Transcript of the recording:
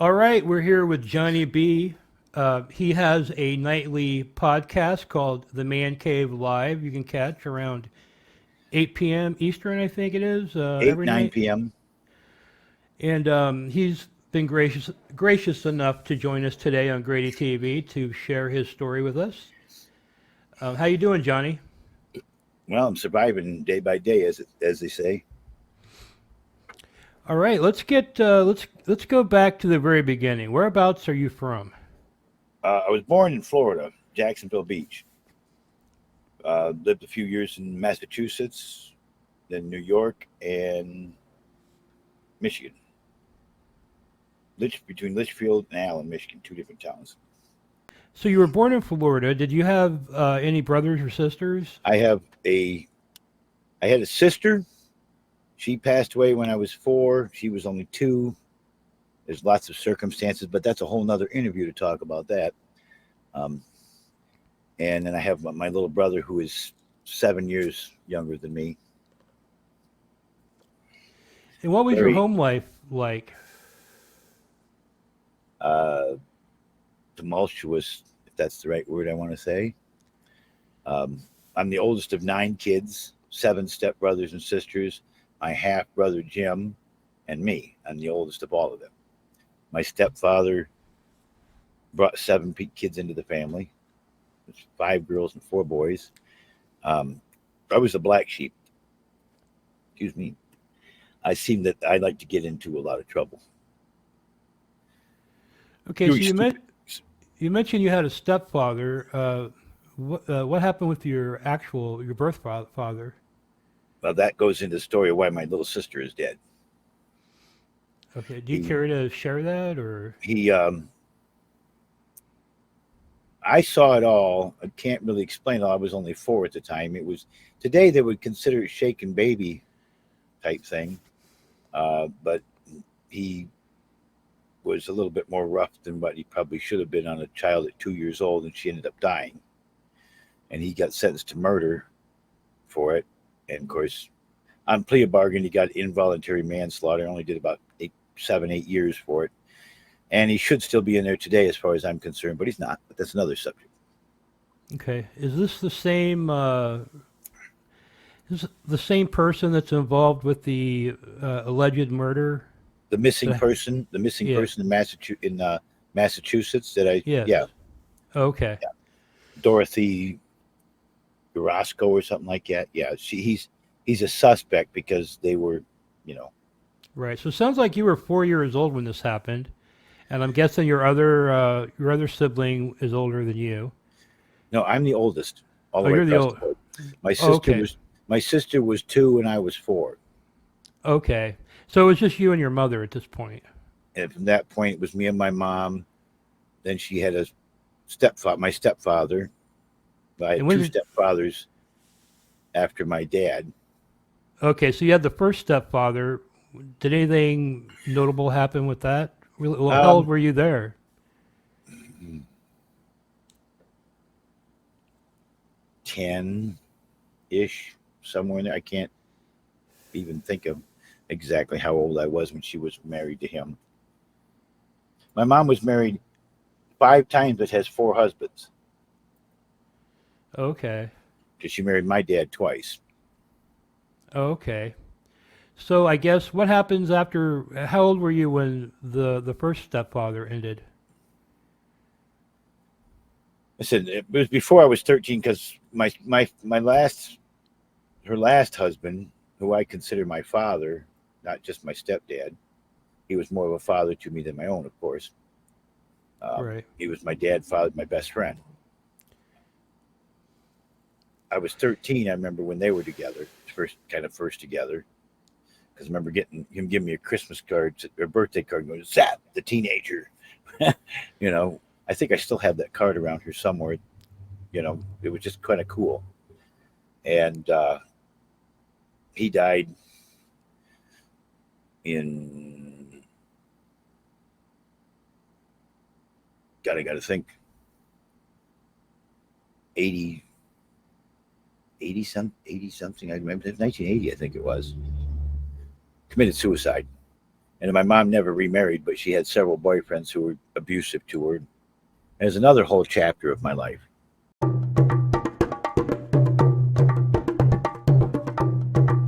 All right, we're here with Johnny B. He has a nightly podcast called The Man Cave Live. You can catch around 8 p.m. Eastern, I think it is, 8, every 9 night. p.m. And he's been gracious enough to join us today on Grady TV to share his story with us. How you doing, Johnny? Well, I'm surviving day by day, as they say. All right, let's go back to the very beginning. Whereabouts are you from? I was born in Florida, Jacksonville Beach. Lived a few years in Massachusetts, then New York and Michigan. Between Litchfield and Allen, Michigan, two different towns. So you were born in Florida. Did you have any brothers or sisters? I have a I had a sister. She passed away when I was 4. She was only 2. There's lots of circumstances, but that's a whole nother interview to talk about that. Um, and then I have my little brother who is 7 years younger than me. And what was your Very home life like? uh, tumultuous, if that's the right word I want to say. Um, I'm the oldest of 9 kids, 7 stepbrothers and sisters, my half brother Jim, and me. I'm the oldest of all of them. My stepfather brought 7 kids into the family. There's 5 girls and 4 boys. Um, I was the black sheep. Excuse me. I seem that I like to get into a lot of trouble. Okay, Doing so stupid things. you mentioned you had a stepfather. What happened with your birth father? Well, that goes into the story of why my little sister is dead. Okay, do you He care to share that or? he I saw it all. I can't really explain it all. I was only 4 at the time. It was today they would consider it shaken baby type thing, but he was a little bit more rough than what he probably should have been on a child at 2 years old, and she ended up dying. And he got sentenced to murder for it. And of course, on plea of bargain, he got involuntary manslaughter. Only did about 7, 8 years for it, and he should still be in there today, as far as I'm concerned. But he's not. But that's another subject. Okay, is this the same? Is the same person that's involved with the alleged murder? That, The missing yeah. person in Massachusetts. That I Yes. yeah, Okay. yeah, Dorothy Roscoe or something like that. Yeah, he's a suspect because they were, you know, Right. So it sounds like you were 4 years old when this happened, and I'm guessing your other sibling is older than you. no, I'm the oldest all Oh, the way you're the across old. the board. My Oh, sister okay. was my sister was 2 and I was 4. Okay. So it was just you and your mother at this point. And from that point, it was me and my mom. Then she had a stepfather, my stepfather. I And had when 2 did? stepfathers after my dad. Okay, so you had the first stepfather. Did anything notable happen with that? Well, how old Um, were you there? 10 ish, somewhere in there. I can't even think of exactly how old I was when she was married to him. My mom was married 5 times, but has 4 husbands Okay. because she married my dad twice. Okay. So I guess what happens after? How old were you when the first stepfather ended? I said it was before I was 13 because my last her last husband, who I consider my father, not just my stepdad. He was more of a father to me than my own, of course. Right. He was my dad, father, my best friend. I was 13. I remember when they were together, first together. Because I remember getting him giving me a Christmas card or birthday card, going, "Zap, the teenager." you know, I think I still have that card around here somewhere. It was just kind of cool. And he died in, God, I got to think, 80, 80 something. I remember 1980, I think it was. Committed suicide. And my mom never remarried, but she had several boyfriends who were abusive to her. There's another whole chapter of my life.